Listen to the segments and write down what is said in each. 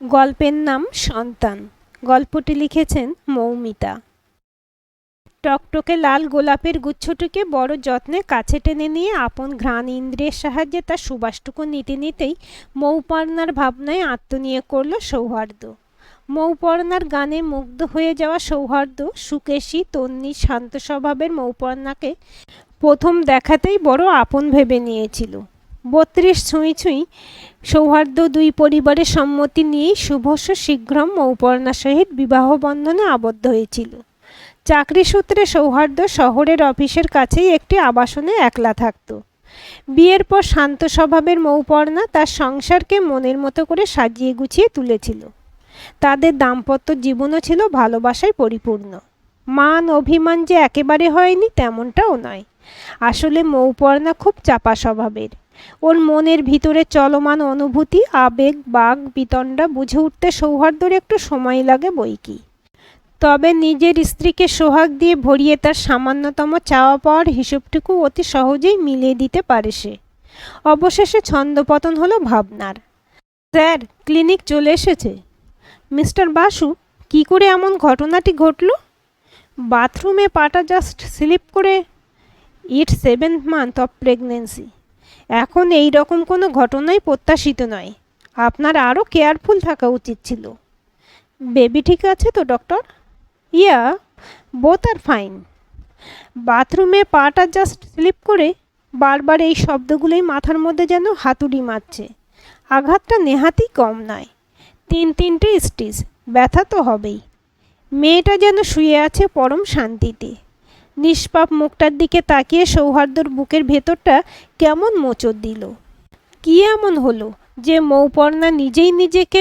গল্পের নাম সন্তান। গল্পটি লিখেছেন মৌমিতা। টকটকে লাল গোলাপের গুচ্ছটিকে বড় যত্নে কাছে টেনে নিয়ে আপন ঘ্রাণ ইন্দ্রিয়ের সাহায্যে তার সুবাসটুকু নিতে নিতেই মৌপর্ণার ভাবনায় আত্মনিয়োগ করল সৌহার্দ্য। মৌপর্ণার গানে মুগ্ধ হয়ে যাওয়া সৌহার্দ্য সুকেশী তন্নি শান্ত স্বভাবের মৌপর্ণাকে প্রথম দেখাতেই বড় আপন ভেবে নিয়েছিল। ৩২ ছুঁই ছুঁই সৌহার্দ্য দুই পরিবারের সম্মতি নিয়েই শুভস্য শীঘ্রম মৌপর্ণার সহিত বিবাহ বন্ধনে আবদ্ধ হয়েছিল। চাকরি সূত্রে সৌহার্দ্য শহরের অফিসের কাছেই একটি আবাসনে একলা থাকত। বিয়ের পর শান্ত স্বভাবের মৌপর্ণা তার সংসারকে মনের মতো করে সাজিয়ে গুছিয়ে তুলেছিল। তাদের দাম্পত্য জীবনও ছিল ভালোবাসায় পরিপূর্ণ। মান অভিমান যে একেবারে হয়নি তেমনটাও নয়। আসলে মৌপর্ণা খুব চাপা স্বভাবের। ওর মনের ভিতরে চলমান অনুভূতি, আবেগ, বাগ বিতণ্ডা বুঝে উঠতে সৌহার্দ্যর একটু সময় লাগে বইকি। তবে নিজের স্ত্রীকে সোহাগ দিয়ে ভরিয়ে তার সামান্যতম চাওয়া পাওয়ার হিসেবটুকু অতি সহজেই মিলিয়ে দিতে পারে সে। অবশেষে ছন্দপতন হলো ভাবনার। স্যার, ক্লিনিক চলে এসেছে। মিস্টার বাসু, কি করে এমন ঘটনাটি ঘটল? বাথরুমে পাটা জাস্ট স্লিপ করে। It's 7th month of pregnancy. এখন এই রকম কোনো ঘটনাই প্রত্যাশিত নয়। আপনার আরও কেয়ারফুল থাকা উচিত ছিল। বেবি ঠিক আছে তো ডক্টর? ইয়া, বোথ আর ফাইন। বাথরুমে পাটা জাস্ট স্লিপ করে, বারবার এই শব্দগুলোই মাথার মধ্যে যেন হাতুড়ি মারছে। আঘাতটা নেহাতই কম নয়। 3টে স্টিচ, ব্যথা তো হবেই। মেয়েটা যেন শুয়ে আছে পরম শান্তিতে। নিষ্পাপ মুখটার দিকে তাকিয়ে সৌহার্দ্যর বুকের ভেতরটা কেমন মোচড় দিল। কি এমন হলো যে মৌপর্ণা নিজেই নিজেকে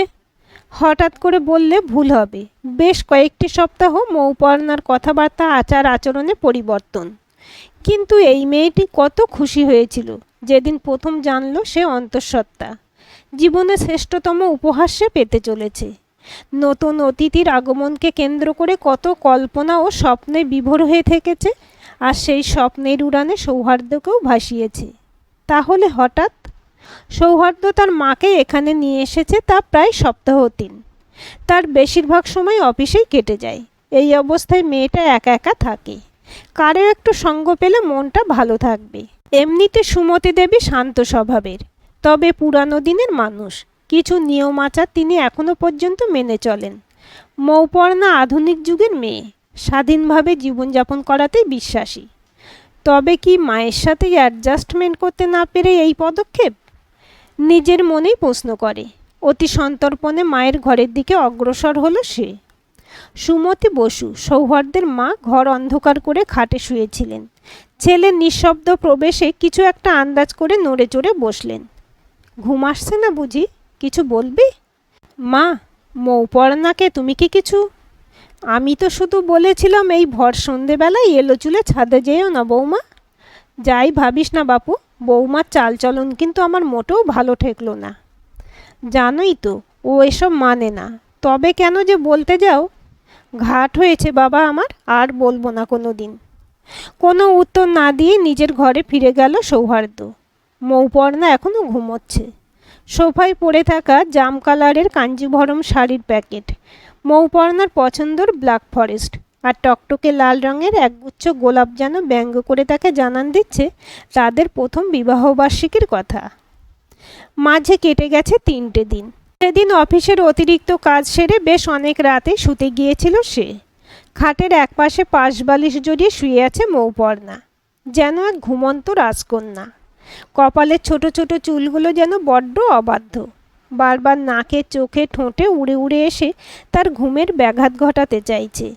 হঠাৎ করে বললে ভুল হবে। বেশ কয়েকটি সপ্তাহ মৌপর্ণার কথাবার্তা আচার আচরণে পরিবর্তন। কিন্তু এই মেয়েটি কত খুশি হয়েছিল যেদিন প্রথম জানল সে অন্তঃসত্ত্বা। জীবনের শ্রেষ্ঠতম উপহার সে পেতে চলেছে। নতুন অতিথির আগমনকে কেন্দ্র করে কত কল্পনা ও স্বপ্নে বিভোর হয়ে থেকেছে, আর সেই স্বপ্নের উড়ানে সৌহার্দ্যকেও ভাসিয়েছে। তাহলে হঠাৎ সৌহার্দ্য তার মাকে এখানে নিয়ে এসেছে তা প্রায় সপ্তাহ 3। তার বেশিরভাগ সময় অফিসেই কেটে যায়। এই অবস্থায় মেয়েটা একা একা থাকে। কারো একটু সঙ্গ পেলে মনটা ভালো থাকবে। এমনিতে সুমতি দেবী শান্ত স্বভাবের, তবে পুরানো দিনের মানুষ। কিছু নিয়ম আচার তিনি এখনো পর্যন্ত মেনে চলেন। মৌপর্ণা আধুনিক যুগের মেয়ে, স্বাধীনভাবে জীবনযাপন করাতেই বিশ্বাসী। তবে কি মায়ের সাথে অ্যাডজাস্টমেন্ট করতে না পেরে এই পদক্ষেপ? নিজের মনেই প্রশ্ন করে। অতি সন্তর্পণে মায়ের ঘরের দিকে অগ্রসর হলো সে। সুমতি বসু, সৌহার্দ্যের মা, ঘর অন্ধকার করে খাটে শুয়েছিলেন। ছেলের নিঃশব্দ প্রবেশে কিছু একটা আন্দাজ করে নড়ে চড়ে বসলেন। ঘুম আসছে না বুঝি? কিছু বলবি? মা, মৌপর্ণাকে তুমি কি কিছু? আমি তো শুধু বলেছিলাম এই ভর সন্ধেবেলায় এলো চুলে ছাদে যেও না বৌমা। যাই ভাবিস না বাপু, বৌমার চালচলন কিন্তু আমার মোটেও ভালো ঠেকলো না। জানোই তো ও এসব মানে না। তবে কেন যে বলতে যাও? ঘাট হয়েছে বাবা আমার, আর বলবো না কোনো দিন। কোনো উত্তর না দিয়ে নিজের ঘরে ফিরে গেল সৌহার্দ্য। মৌপর্ণা এখনও ঘুমোচ্ছে। সোফায় পড়ে থাকা জাম কালারের কাঞ্জিভরম শাড়ির প্যাকেট, মৌপর্ণার পছন্দর ব্ল্যাক ফরেস্ট আর টকটকে লাল রঙের একগুচ্ছ গোলাপ যেন ব্যঙ্গ করে তাকে জানান দিচ্ছে তাদের প্রথম বিবাহবার্ষিকীর কথা। মাঝে কেটে গেছে 3টে দিন। সেদিন অফিসের অতিরিক্ত কাজ সেরে বেশ অনেক রাতে শুতে গিয়েছিল সে। খাটের একপাশে পাশ বালিশ জড়িয়ে শুয়ে আছে মৌপর্ণা, যেন এক ঘুমন্ত রাজকন্যা। কপালের ছোট ছোট চুলগুলো যেন বড্ড অবাধ্য, বারবার নাকে চোখে ঠোঁটে উড়ে উড়ে এসে তার ঘুমের ব্যাঘাত ঘটাতে চাইছে।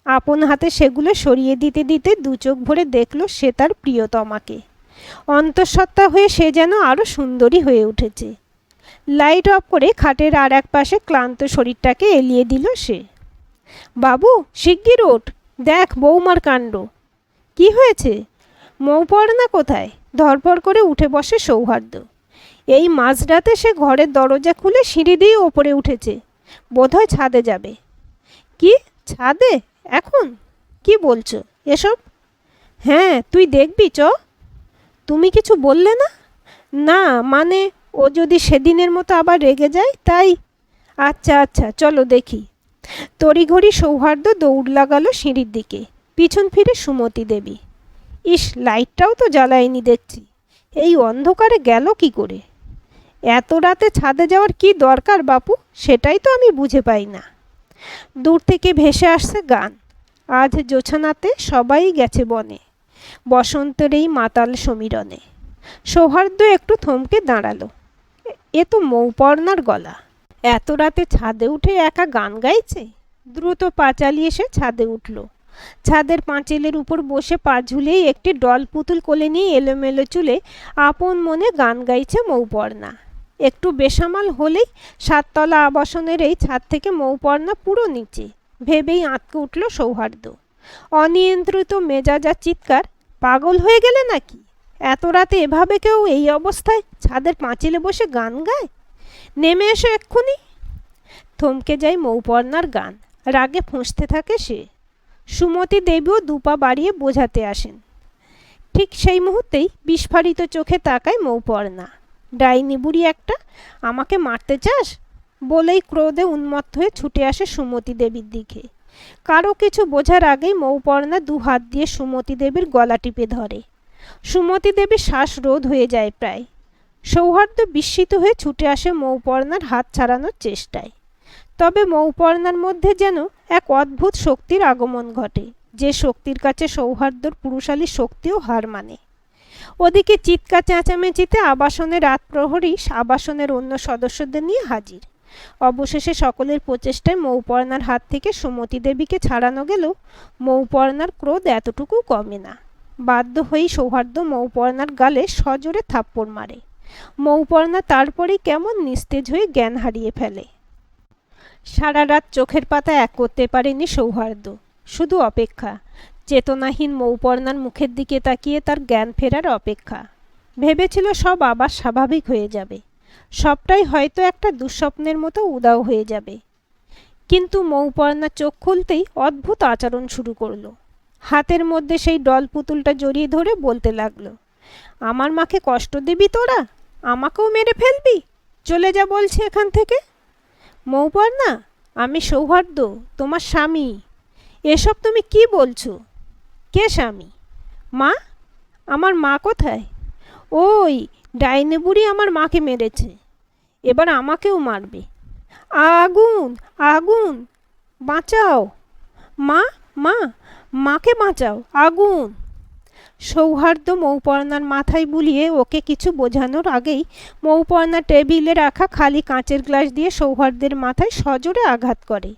আপন হাতে সেগুলো সরিয়ে দিতে দিতে দু চোখ ভরে দেখল সে তার প্রিয়তমাকে। অন্তঃসত্ত্বা হয়ে সে যেন আরও সুন্দরী হয়ে উঠেছে। লাইট অফ করে খাটের আর এক পাশে ক্লান্ত শরীরটাকে এলিয়ে দিল সে। বাবু, শিগগির ওঠ, দেখ বৌমার কাণ্ড। কি হয়েছে? মৌপর্ণা কোথায়? ধরপড় করে উঠে বসে সৌহার্দ্য। এই মাঝরাতে সে ঘরের দরজা খুলে সিঁড়ি দিয়ে ওপরে উঠেছে। বোধহয় ছাদে যাবে। কি ছাদে? এখন? কি বলছো এসব? হ্যাঁ, তুই দেখবি চ। তুমি কিছু বললে না? না মানে, ও যদি সেদিনের মতো আবার রেগে যায় তাই। আচ্ছা আচ্ছা, চলো দেখি। তড়িঘড়ি সৌহার্দ্য দৌড় লাগালো সিঁড়ির দিকে। পিছন ফিরে সুমতি দেবী। ইস, লাইটটাও তো জ্বালায়নি দেখছি। এই অন্ধকারে গেল কি করে? এত রাতে ছাদে যাওয়ার কি দরকার বাপু, সেটাই তো আমি বুঝে পাই না। দূর থেকে ভেসে আসছে গান। আজ জোছনাতে সবাই গেছে বনে, বসন্তের এই মাতাল সমীরণে। সৌহার্দ্য একটু থমকে দাঁড়ালো। এ তো মৌপর্ণার গলা। এত রাতে ছাদে উঠে একা গান গাইছে। দ্রুত পা চালিয়ে সে ছাদে উঠল। ছাদের পাঁচিলের উপর বসে পা ঝুলিয়ে একটি ডল পুতুল কোলে নিয়ে এলোমেলো চুলে আপন মনে গান গাইছে মৌপর্ণা। একটু বেসামাল হলেই সাততলা আবাসনের এই ছাদ থেকে মৌপর্ণা পুরো নিচে ভেবেই আঁতকে উঠল সৌহার্দ্য। অনিয়ন্ত্রিত মেজাজ আর চিৎকার। পাগল হয়ে গেলে নাকি? এত রাতে এভাবে কেউ এই অবস্থায় ছাদের পাঁচিলে বসে গান গায়? নেমে এসো এক্ষুনি। থমকে যায় মৌপর্ণার গান। রাগে ফুঁসতে থাকে সে। সুমতি দেবীও দুপা বাড়িয়ে বোঝাতে আসেন। ঠিক সেই মুহূর্তেই বিস্ফারিত চোখে তাকায় মৌপর্ণা। ডাইনি বুড়ি একটা, আমাকে মারতে চাস? বলেই ক্রোধে উন্মত্ত হয়ে ছুটে আসে সুমতি দেবীর দিকে। কারো কিছু বোঝার আগেই মৌপর্ণা দু হাত দিয়ে সুমতি দেবীর গলা টিপে ধরে। সুমতি দেবীর শ্বাস রোধ হয়ে যায় প্রায়। সৌহার্দ্য বিস্মিত হয়ে ছুটে আসে মৌপর্ণার হাত ছাড়ানোর চেষ্টায়। তবে মৌপর্ণার মধ্যে যেন এক অদ্ভুত শক্তির আগমন ঘটে, যে শক্তির কাছে সৌহার্দ্যর পুরুষালী শক্তিও হার মানে। ওদিকে চিৎকার চেঁচামেচিতে আবাসনের রাত প্রহরী আবাসনের অন্য সদস্যদের নিয়ে হাজির। অবশেষে সকলের প্রচেষ্টায় মৌপর্ণার হাত থেকে সুমতি দেবীকে ছাড়ানো গেলেও মৌপর্ণার ক্রোধ এতটুকু কমে না। বাধ্য হয়েই সৌহার্দ্য মৌপর্ণার গালে সজোরে থাপ্পড় মারে। মৌপর্ণা তারপরেই কেমন নিস্তেজ হয়ে জ্ঞান হারিয়ে ফেলে। সারা রাত চোখের পাতা এক করতে পারেনি সৌহার্দ্য। শুধু অপেক্ষা, চেতনাহীন মৌপর্ণার মুখের দিকে তাকিয়ে তার জ্ঞান ফেরার অপেক্ষা। ভেবেছিল সব আবার স্বাভাবিক হয়ে যাবে, সবটাই হয়তো একটা দুঃস্বপ্নের মতো উদাও হয়ে যাবে। কিন্তু মৌপর্ণা চোখ খুলতেই অদ্ভুত আচরণ শুরু করলো। হাতের মধ্যে সেই ডল পুতুলটা জড়িয়ে ধরে বলতে লাগলো, আমার মাকে কষ্ট দিবি তোরা? আমাকেও মেরে ফেলবি? চলে যা বলছি এখান থেকে। মৌপর্ণা, আমি সৌহার্দ্য, তোমার স্বামী। এসব তুমি কি বলছো? কে স্বামী? মা? আমার মা কোথায়? ওই ডাইনি বুড়ি আমার মাকে মেরেছে, এবার আমাকেও মারবে। আগুন, আগুন, বাঁচাও! মা, মা, মাকে বাঁচাও, আগুন! সৌহার্দ্য মৌপর্ণার মাথায় বুলিয়ে ওকে কিছু বোঝানোর আগেই মৌপর্ণা টেবিলে রাখা খালি কাঁচের গ্লাস দিয়ে সৌহার্দ্যের মাথায় সজোরে আঘাত করে।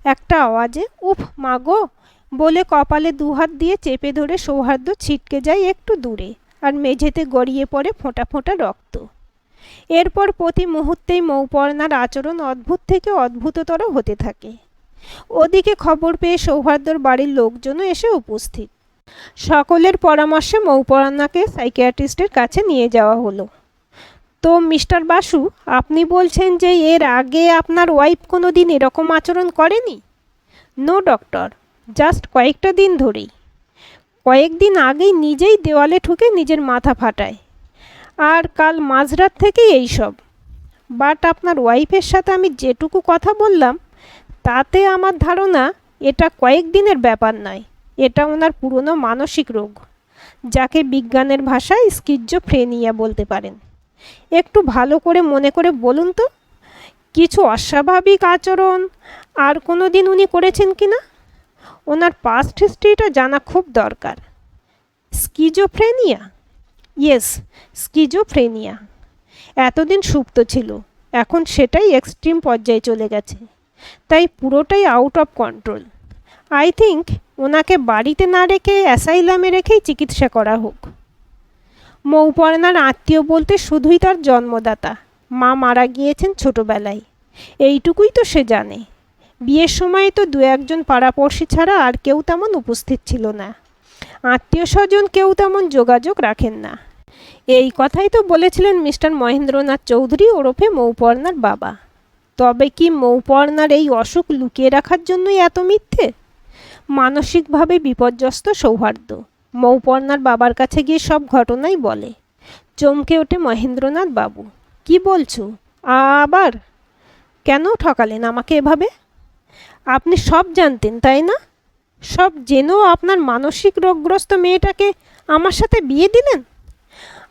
একটা আওয়াজে উফ মাগো বলে কপালে দুহাত দিয়ে চেপে ধরে সৌহার্দ্য ছিটকে যায় একটু দূরে, আর মেঝেতে গড়িয়ে পড়ে ফোঁটা ফোঁটা রক্ত। এরপর প্রতি মুহূর্তেই মৌপর্ণার আচরণ অদ্ভুত থেকে অদ্ভুততর হতে থাকে। ওদিকে খবর পেয়ে সৌহার্দ্যর বাড়ির লোকজনও এসে উপস্থিত। সকলের পরামর্শে মৌপর্ণাকে সাইকিয়াট্রিস্টের কাছে নিয়ে যাওয়া হলো। তো মিস্টার বাসু, আপনি বলছেন যে এর আগে আপনার ওয়াইফ কোনো দিন এরকম আচরণ করেনি? নো ডক্টর, জাস্ট কয়েকটা দিন ধরেই। কয়েকদিন আগেই নিজেই দেওয়ালে ঠুকে নিজের মাথা ফাটায়, আর কাল মাঝরাত থেকেই এইসব। বাট আপনার ওয়াইফের সাথে আমি যেটুকু কথা বললাম তাতে আমার ধারণা এটা কয়েকদিনের ব্যাপার নয়, এটা ওনার পুরনো মানসিক রোগ, যাকে বিজ্ঞানের ভাষায় স্কিজোফ্রেনিয়া বলতে পারেন। একটু ভালো করে মনে করে বলুন তো, কিছু অস্বাভাবিক আচরণ আর কোনো দিন উনি করেছেন কি না? ওনার পাস্ট হিস্ট্রিটা জানা খুব দরকার। স্কিজোফ্রেনিয়া? Yes, schizophrenia. এতদিন সুপ্ত ছিল, এখন সেটাই এক্সট্রিম পর্যায়ে চলে গেছে, তাই পুরোটাই out of control. I think ওনাকে বাড়িতে না রেখে অ্যাসাইলামে রেখেই চিকিৎসা করা হোক। মৌপর্ণার আত্মীয় বলতে শুধুই তার জন্মদাতা মা মারা গিয়েছেন ছোটবেলায়, এইটুকুই তো সে জানে। বিয়ের সময় তো দু একজন পাড়াপড়শি ছাড়া আর কেউ তেমন উপস্থিত ছিল না। আত্মীয় স্বজন কেউ তেমন যোগাযোগ রাখেন না। এই কথাই তো বলেছিলেন মিস্টার মহেন্দ্রনাথ চৌধুরী ওরফে মৌপর্ণার বাবা। তবে কি মৌপর্ণার এই অসুখ লুকিয়ে রাখার জন্যই এত মিথ্যে? মানসিকভাবে বিপর্যস্ত সৌহার্দ্য মৌপর্ণার বাবার কাছে গিয়ে সব ঘটনাই বলে। চমকে ওঠে মহেন্দ্রনাথ বাবু। কি বলছো আবার? কেন ঠকালেন আমাকে এভাবে? আপনি সব জানতেন তাই না? সব জেনেও আপনার মানসিক রোগগ্রস্ত মেয়েটাকে আমার সাথে বিয়ে দিলেন?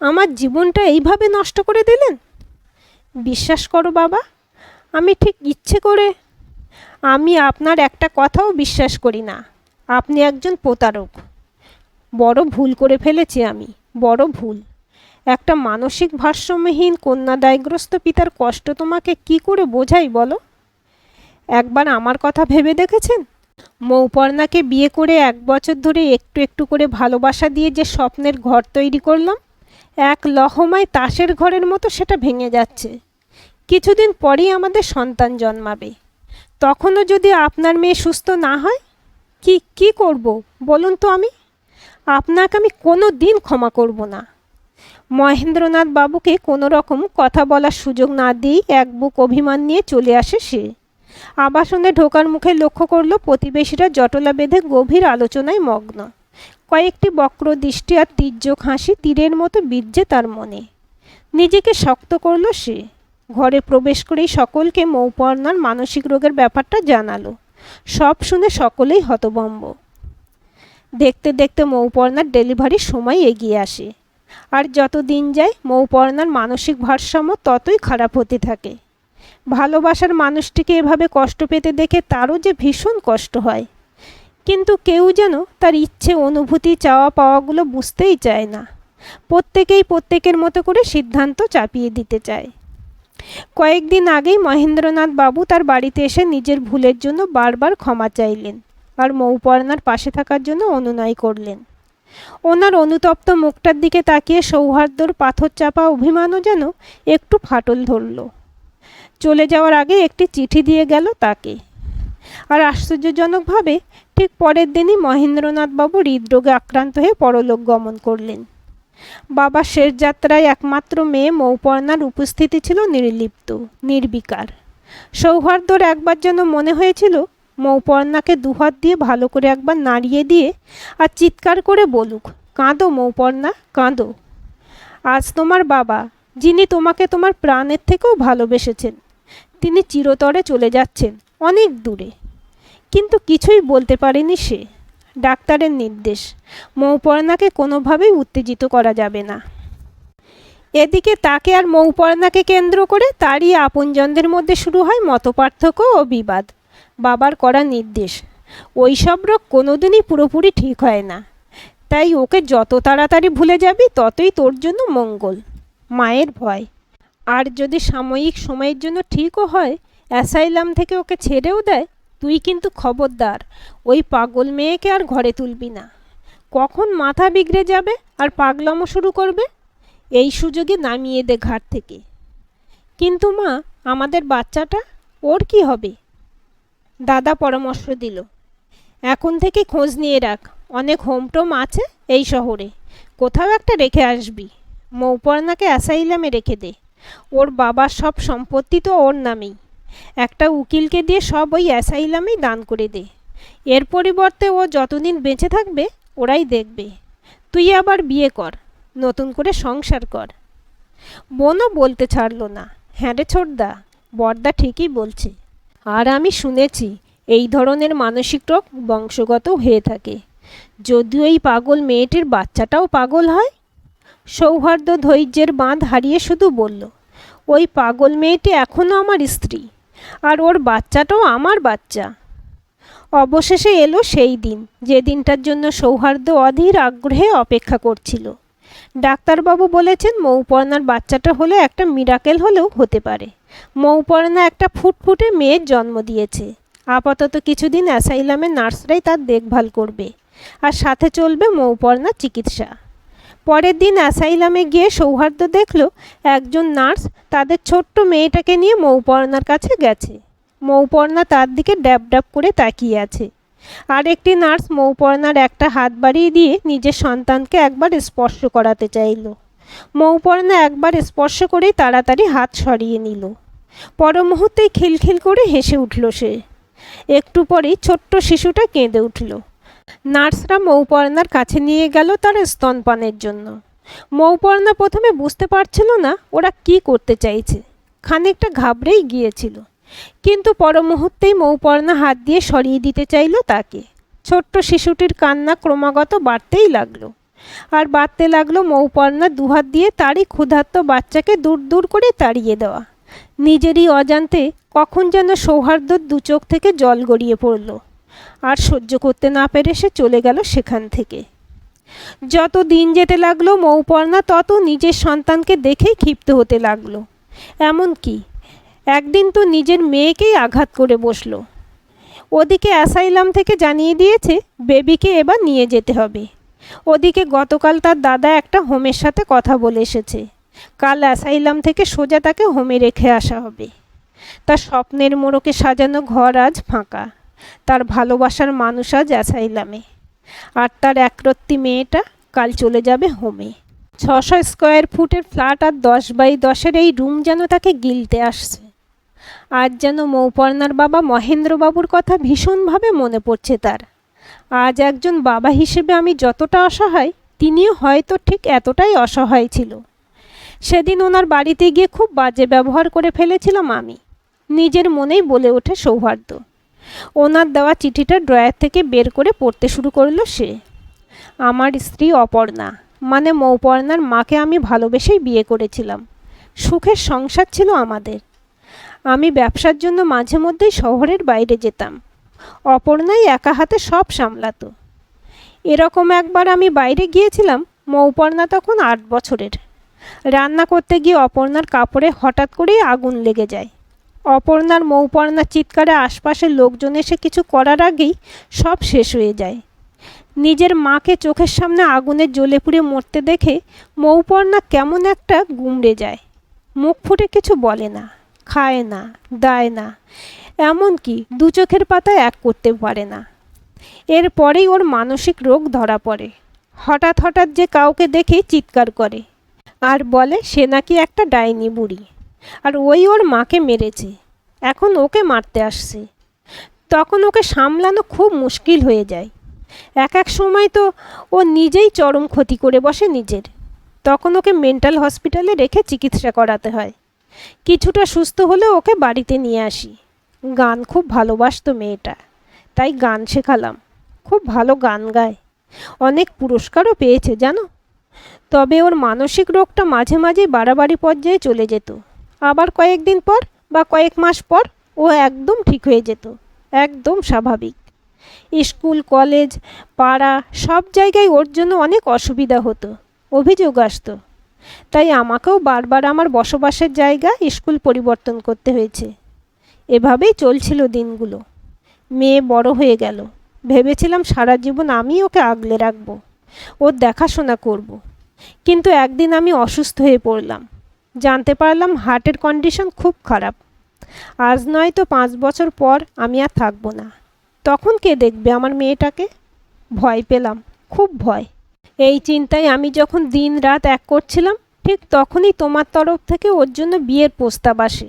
আমার জীবনটা এইভাবে নষ্ট করে দিলেন? বিশ্বাস করো বাবা, আমি ঠিক ইচ্ছে করে আমি আপনার একটা কথাও বিশ্বাস করি না। আপনি একজন প্রতারক। বড় ভুল করে ফেলেছি আমি, বড় ভুল। একটা মানসিক ভারসাম্যহীন কন্যাদায়গ্রস্ত পিতার কষ্ট তোমাকে কি করে বোঝাই বলো? একবার আমার কথা ভেবে দেখেছেন? মৌপর্ণাকে বিয়ে করে 1 বছর ধরে একটু একটু করে ভালোবাসা দিয়ে যে স্বপ্নের ঘর তৈরি করলাম, এক লহমায় তাসের ঘরের মতো সেটা ভেঙে যাচ্ছে। কিছুদিন পরেই আমাদের সন্তান জন্মাবে। তখনও যদি আপনার মেয়ে সুস্থ না হয়, কি করব বলুন তো? আপনাকে আমি কোনো দিন ক্ষমা করব না। মহেন্দ্রনাথ বাবুকে কোনো রকম কথা বলার সুযোগ না দিয়েই এক বুক অভিমান নিয়ে চলে আসে সে। আবাসনে ঢোকার মুখে লক্ষ্য করল প্রতিবেশীরা জটলা বেঁধে গভীর আলোচনায় মগ্ন। কয়েকটি বক্র দৃষ্টি আর তীর্যক হাসি তীরের মতো বিঁধছে তার মনে। নিজেকে শক্ত করল সে। ঘরে প্রবেশ করেই সকলকে মৌপর্ণার মানসিক রোগের ব্যাপারটা জানালো। সব শুনে সকলেই হতভম্ব। দেখতে দেখতে মৌপর্ণার ডেলিভারির সময় এগিয়ে আসে। আর যত দিন যায় মৌপর্ণার মানসিক ভারসাম্য ততই খারাপ হতে থাকে। ভালোবাসার মানুষটিকে এভাবে কষ্ট পেতে দেখে তারও যে ভীষণ কষ্ট হয়, কিন্তু কেউ যেন তার ইচ্ছে, অনুভূতি, চাওয়া পাওয়াগুলো বুঝতেই চায় না। প্রত্যেকেই প্রত্যেকের মতো করে সিদ্ধান্ত চাপিয়ে দিতে চায়। কয়েকদিন আগেই মহেন্দ্রনাথ বাবু তার বাড়িতে এসে নিজের ভুলের জন্য বারবার ক্ষমা চাইলেন আর মৌপর্ণার পাশে থাকার জন্য অনুনয় করলেন। ওনার অনুতপ্ত মুখটার দিকে তাকিয়ে সৌহার্দ্যর পাথর চাপা অভিমানও যেন একটু ফাটল ধরল। চলে যাওয়ার আগে একটি চিঠি দিয়ে গেল তাকে। আর আশ্চর্যজনকভাবে ঠিক পরের দিনই মহেন্দ্রনাথবাবু হৃদরোগে আক্রান্ত হয়ে পরলোক গমন করলেন। বাবার শেষ যাত্রায় একমাত্র মেয়ে মৌপর্ণার উপস্থিতি ছিল নির্লিপ্ত, নির্বিকার। সৌহার্দ্যর একবার যেন মনে হয়েছিল মৌপর্ণাকে দুহাত দিয়ে ভালো করে একবার নাড়িয়ে দিয়ে আর চিৎকার করে বলুক, কাঁদো মৌপর্ণা, কাঁদো। আজ তোমার বাবা, যিনি তোমাকে তোমার প্রাণের থেকেও ভালোবেসেছেন, তিনি চিরতরে চলে যাচ্ছেন অনেক দূরে। কিন্তু কিছুই বলতে পারেনি সে। ডাক্তারের নির্দেশ, মৌপর্ণাকে কোনোভাবেই উত্তেজিত করা যাবে না। এদিকে তাকে আর মৌপর্ণাকে কেন্দ্র করে তারই আপনজনদের মধ্যে শুরু হয় মতপার্থক্য ও বিবাদ। বাবার করা নির্দেশ, ওই সব রোগ কোনোদিনই পুরোপুরি ঠিক হয় না, তাই ওকে যত তাড়াতাড়ি ভুলে যাবি ততই তোর জন্য মঙ্গল। মায়ের ভয়, আর যদি সাময়িক সময়ের জন্য ঠিকও হয়, অ্যাসাইলাম থেকে ওকে ছেড়েও দেয়, তুই কিন্তু খবরদার ওই পাগল মেয়েকে আর ঘরে তুলবি না। কখন মাথা বিগড়ে যাবে আর পাগলামো শুরু করবে, এই সুযোগে নামিয়ে দে ঘাট থেকে। কিন্তু মা, আমাদের বাচ্চাটা, ওর কি হবে? দাদা পরামর্শ দিল, এখন থেকে খোঁজ নিয়ে রাখ, অনেক হোমটোম আছে এই শহরে, কোথাও একটা রেখে আসবি। মৌপর্ণাকে অ্যাসাইলামে রেখে দে। ওর বাবার সব সম্পত্তি তো ওর নামেই। একটা উকিলকে দিয়ে সব ওই অ্যাসাইলামেই দান করে দে। এর পরিবর্তে ও যতদিন বেঁচে থাকবে ওরাই দেখবে। তুই আবার বিয়ে কর, নতুন করে সংসার কর। বোনও বলতে ছাড়ল না, হ্যাঁ রে ছোটদা, বড়দা ঠিকই বলছে। আর আমি শুনেছি এই ধরনের মানসিক রোগ বংশগত হয়ে থাকে। যদিও এই পাগল মেয়েটির বাচ্চাটাও পাগল হয়। সৌহার্দ্য ধৈর্যের বাঁধ হারিয়ে শুধু বলল, ওই পাগল মেয়েটি এখনও আমার স্ত্রী, আর ওর বাচ্চাটাও আমার বাচ্চা। অবশেষে এলো সেই দিন, যে দিনটার জন্য সৌহার্দ্য অধীর আগ্রহে অপেক্ষা করছিল। ডাক্তারবাবু বলেছেন মৌপর্ণার বাচ্চাটা হলে একটা মিরাকেল হলেও হতে পারে। মৌপর্ণা একটা ফুটফুটে মেয়ের জন্ম দিয়েছে। আপাতত কিছুদিন অ্যাসাইলামের নার্সরাই তার দেখভাল করবে, আর সাথে চলবে মৌপর্ণার চিকিৎসা। পরের দিন অ্যাসাইলামে গিয়ে সৌহার্দ্য দেখল একজন নার্স তাদের ছোট্ট মেয়েটাকে নিয়ে মৌপর্ণার কাছে গেছে। মৌপর্ণা তার দিকে ড্যাব ড্যাব করে তাকিয়ে আছে। আর একটি নার্স মৌপর্ণার একটা হাত বাড়িয়ে দিয়ে নিজের সন্তানকে একবার স্পর্শ করাতে চাইল। মৌপর্ণা একবার স্পর্শ করেই তাড়াতাড়ি হাত সরিয়ে নিল। পর মুহূর্তেই খিলখিল করে হেসে উঠল সে। একটু পরেই ছোট্ট শিশুটা কেঁদে উঠল। নার্সরা মৌপর্ণার কাছে নিয়ে গেল তার স্তনপানের জন্য। মৌপর্ণা প্রথমে বুঝতে পারছিল না ওরা কি করতে চাইছে, খানিকটা ঘাবড়েই গিয়েছিল। কিন্তু পর মুহূর্তেই মৌপর্ণা হাত দিয়ে সরিয়ে দিতে চাইল তাকে। ছোট্ট শিশুটির কান্না ক্রমাগত বাড়তেই লাগলো, আর বাড়তে লাগলো মৌপর্ণা দুহাত দিয়ে তারই ক্ষুধার্ত বাচ্চাকে দূর দূর করে তাড়িয়ে দেওয়া। নিজেরই অজান্তে কখন যেন সৌহার্দ্যর দু চোখ থেকে জল গড়িয়ে পড়ল, আর সহ্য করতে না পেরে সে চলে গেল সেখান থেকে। যত দিন যেতে লাগলো মৌপর্ণা তত নিজের সন্তানকে দেখেই ক্ষিপ্ত হতে লাগলো। এমনকি একদিন তো নিজের মেয়েকেই আঘাত করে বসলো। ওদিকে অ্যাসাইলাম থেকে জানিয়ে দিয়েছে বেবিকে এবার নিয়ে যেতে হবে। ওদিকে গতকাল তার দাদা একটা হোমের সাথে কথা বলে এসেছে, কাল অ্যাসাইলাম থেকে সোজা তাকে হোমে রেখে আসা হবে। তার স্বপ্নের মোড়কে সাজানো ঘর আজ ফাঁকা, তার ভালোবাসার মানুষ আজ অ্যাসাইলামে, আর তার একরত্তি মেয়েটা কাল চলে যাবে হোমে। 600 স্কোয়ার ফুটের ফ্ল্যাট আর 10x10 এই রুম যেন তাকে গিলতে আসছে। আজ যেন মৌপর্ণার বাবা মহেন্দ্রবাবুর কথা ভীষণভাবে মনে পড়ছে তার। আজ একজন বাবা হিসেবে আমি যতটা অসহায়, তিনিও হয়তো ঠিক এতটাই অসহায় ছিল। সেদিন ওনার বাড়িতে গিয়ে খুব বাজে ব্যবহার করে ফেলেছিলাম আমি, নিজের মনেই বলে ওঠে সৌহার্দ্য। ওনার দেওয়া চিঠিটা ড্রয়ার থেকে বের করে পড়তে শুরু করলো সে। আমার স্ত্রী অপর্ণা, মানে মৌপর্ণার মাকে আমি ভালোবেসেই বিয়ে করেছিলাম। সুখের সংসার ছিল আমাদের। আমি ব্যবসার জন্য মাঝে মধ্যেই শহরের বাইরে যেতাম, অপর্ণাই একা হাতে সব সামলাতো। এরকম একবার আমি বাইরে গিয়েছিলাম, মৌপর্ণা তখন 8 বছরের। রান্না করতে গিয়ে অপর্ণার কাপড়ে হঠাৎ করেই আগুন লেগে যায়। অপর্ণার মৌপর্ণার চিৎকারে আশপাশের লোকজন এসে কিছু করার আগেই সব শেষ হয়ে যায়। নিজের মাকে চোখের সামনে আগুনে জ্বলে পুড়ে মরতে দেখে মৌপর্ণা কেমন একটা গুমড়ে যায়। মুখ ফুটে কিছু বলে না, খায় না, দায় না, এমনকি দু চোখের পাতায় এক করতে পারে না। এরপরেই ওর মানসিক রোগ ধরা পড়ে। হঠাৎ হঠাৎ যে কাউকে দেখে চিৎকার করে আর বলে সে নাকি একটা ডাইনি বুড়ি, আর ওই ওর মাকে মেরেছে, এখন ওকে মারতে আসছে। তখন ওকে সামলানো খুব মুশকিল হয়ে যায়। এক এক সময় তো ও নিজেই চরম ক্ষতি করে বসে নিজের। তখন ওকে মেন্টাল হসপিটালে রেখে চিকিৎসা করাতে হয়। কিছুটা সুস্থ হলে ওকে বাড়িতে নিয়ে আসি। গান খুব ভালোবাসতো মেয়েটা, তাই গান শেখালাম। খুব ভালো গান গায়, অনেক পুরস্কারও পেয়েছে জানো। তবে ওর মানসিক রোগটা মাঝে মাঝেই বাড়াবাড়ি পর্যায়ে চলে যেত। আবার কয়েকদিন পর বা কয়েক মাস পর ও একদম ঠিক হয়ে যেত, একদম স্বাভাবিক। স্কুল, কলেজ, পাড়া সব জায়গায় ওর জন্য অনেক অসুবিধা হতো, অভিযোগ আসতো। তাই আমাকেও বারবার আমার বসবাসের জায়গা, স্কুল পরিবর্তন করতে হয়েছে। এভাবেই চলছিল দিনগুলো। মেয়ে বড় হয়ে গেল। ভেবেছিলাম সারা জীবন আমি ওকে আগলে রাখব, ওর দেখাশোনা করব। কিন্তু একদিন আমি অসুস্থ হয়ে পড়লাম। জানতে পারলাম হার্টের কন্ডিশন খুব খারাপ। আজ নয় তো 5 বছর পর আমি আর থাকবো না। তখন কে দেখবে আমার মেয়েটাকে? ভয় পেলাম, খুব ভয়। এই চিন্তায় আমি যখন দিন রাত এক করছিলাম, ঠিক তখনই তোমার তরফ থেকে ওর জন্য বিয়ের প্রস্তাব আসে।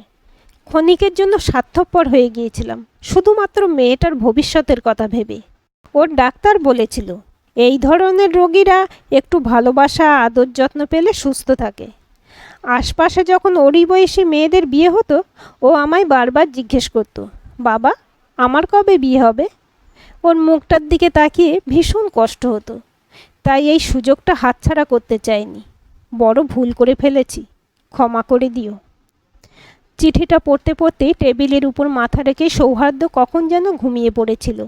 ক্ষণিকের জন্য স্বার্থপর হয়ে গিয়েছিলাম, শুধুমাত্র মেয়েটার ভবিষ্যতের কথা ভেবে। ওর ডাক্তার বলেছিল এই ধরনের রোগীরা একটু ভালোবাসা, আদর যত্ন পেলে সুস্থ থাকে। আশপাশে যখন ওরই বয়সী মেয়েদের বিয়ে হতো, ও আমায় বারবার জিজ্ঞেস করতো, বাবা আমার কবে বিয়ে হবে? ওর মুখটার দিকে তাকিয়ে ভীষণ কষ্ট হতো। তাই এই সুযোগটা হাতছাড়া করতে চাইনি। বড় ভুল করে ফেলেছি, ক্ষমা করে দিও। চিঠিটা পড়তে পড়তে টেবিলের উপর মাথা রেখে সৌহার্দ্য কখন যেন ঘুমিয়ে পড়েছিল।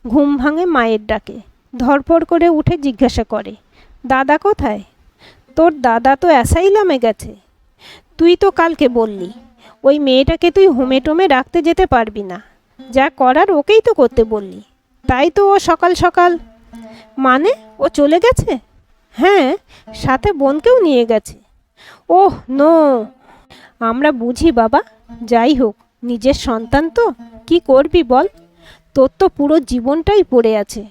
ঘুম ভাঙে মায়ের ডাকে। ধরপড় করে উঠে জিজ্ঞাসা করে, দাদা কোথায়? তোর দাদা তো অ্যাসাইলামে গেছে। তুই তো কালকে বললি ওই মেয়েটাকে তুই হোমে টোমে রাখতে যেতে পারবি না, যা করার ওকেই তো করতে বললি। তাই তো ও সকাল সকাল। মানে ও চলে গেছে? হ্যাঁ, সাথে বোনকেও নিয়ে গেছে। Oh no. আমরা বুঝি বাবা, যাই হোক নিজের সন্তান তো, কি করবি বল? তোর তো পুরো জীবনটাই পড়ে আছে।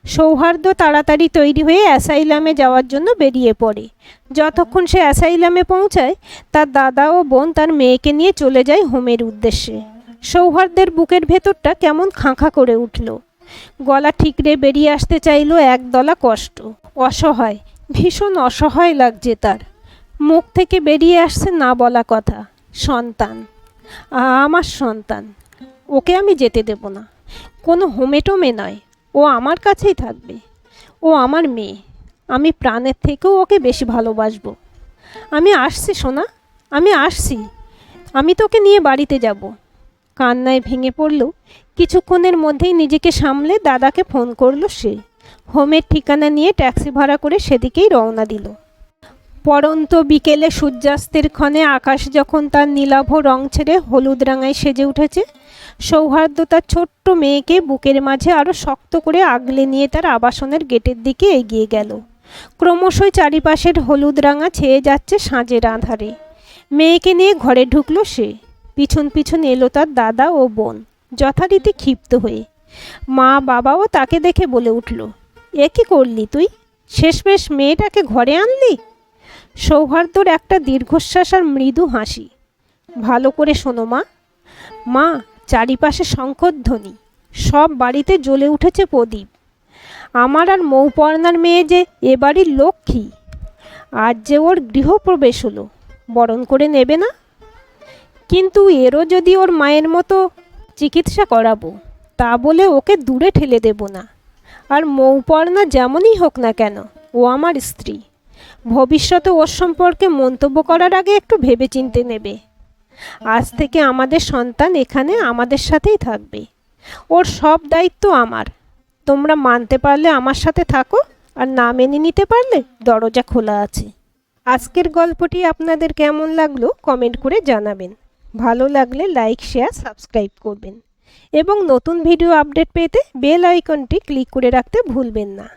সৌহার্দ্য তাড়াতাড়ি তৈরি হয়ে অ্যাসাইলামে যাওয়ার জন্য বেরিয়ে পড়ে। যতক্ষণ সে অ্যাসাইলামে পৌঁছায়, তার দাদা ও বোন তার মেয়েকে নিয়ে চলে যায় হোমের উদ্দেশ্যে। সৌহার্দ্যের বুকের ভেতরটা কেমন খাঁখা করে উঠল। গলা ঠিকরে বেরিয়ে আসতে চাইল একদলা কষ্ট। অসহায়, ভীষণ অসহায় লাগছে তার। মুখ থেকে বেরিয়ে আসছে না বলা কথা, সন্তান। আমার সন্তান, ওকে আমি যেতে দেব না। কোনো হোমেটোমে নয়, ও আমার কাছেই থাকবে। ও আমার মেয়ে, আমি প্রাণের থেকেও ওকে বেশি ভালোবাসবো। আমি আসছি সোনা, আমি আসছি। আমি তোকে নিয়ে বাড়িতে যাব। কান্নায় ভেঙে পড়ল। কিছুক্ষণের মধ্যেই নিজেকে সামলে দাদাকে ফোন করলো সে। হোমের ঠিকানা নিয়ে ট্যাক্সি ভাড়া করে সেদিকেই রওনা দিল। পড়ন্ত বিকেলে সূর্যাস্তের ক্ষণে আকাশ যখন তার নীলাভ রং ছেড়ে হলুদ রাঙায় সেজে উঠেছে, সৌহার্দ্য তার ছোট্ট মেয়েকে বুকের মাঝে আরও শক্ত করে আগলে নিয়ে তার আবাসনের গেটের দিকে এগিয়ে গেল। ক্রমশই চারিপাশের হলুদ রাঙা ছেয়ে যাচ্ছে সাঁঝের আঁধারে। মেয়েকে নিয়ে ঘরে ঢুকলো সে। পিছন পিছন এলো তার দাদা ও বোন, যথারীতি ক্ষিপ্ত হয়ে। মা বাবাও তাকে দেখে বলে উঠল, এ কী করলি তুই? শেষমেশ মেয়েটাকে ঘরে আনলি? সৌহার্দ্যর একটা দীর্ঘশ্বাস আর মৃদু হাসি। ভালো করে শোনো মা। মা, চারিপাশে শঙ্খধ্বনি, সব বাড়িতে জ্বলে উঠেছে প্রদীপ। আমার আর মৌপর্ণার মেয়ে যে এ বাড়ির লক্ষ্মী। আজ যে ওর গৃহপ্রবেশ হলো, বরণ করে নেবে না? কিন্তু এরও যদি ওর মায়ের মতো চিকিৎসা করাবো, তা বলে ওকে দূরে ঠেলে দেব না। আর মৌপর্ণা যেমনই হোক না কেন, ও আমার স্ত্রী। ভবিষ্যতে ওর সম্পর্কে মন্তব্য করার আগে একটু ভেবেচিন্তে নেবে। আজ থেকে আমাদের সন্তান এখানে আমাদের সাথেই থাকবে। ওর সব দায়িত্ব আমার। তোমরা মানতে পারলে আমার সাথে থাকো, আর না মেনে নিতে পারলে দরজা খোলা আছে। আজকের গল্পটি আপনাদের কেমন লাগলো কমেন্ট করে জানাবেন। ভালো লাগলে লাইক, শেয়ার, সাবস্ক্রাইব করবেন এবং নতুন ভিডিও আপডেট পেতে বেল আইকনটি ক্লিক করে রাখতে ভুলবেন না।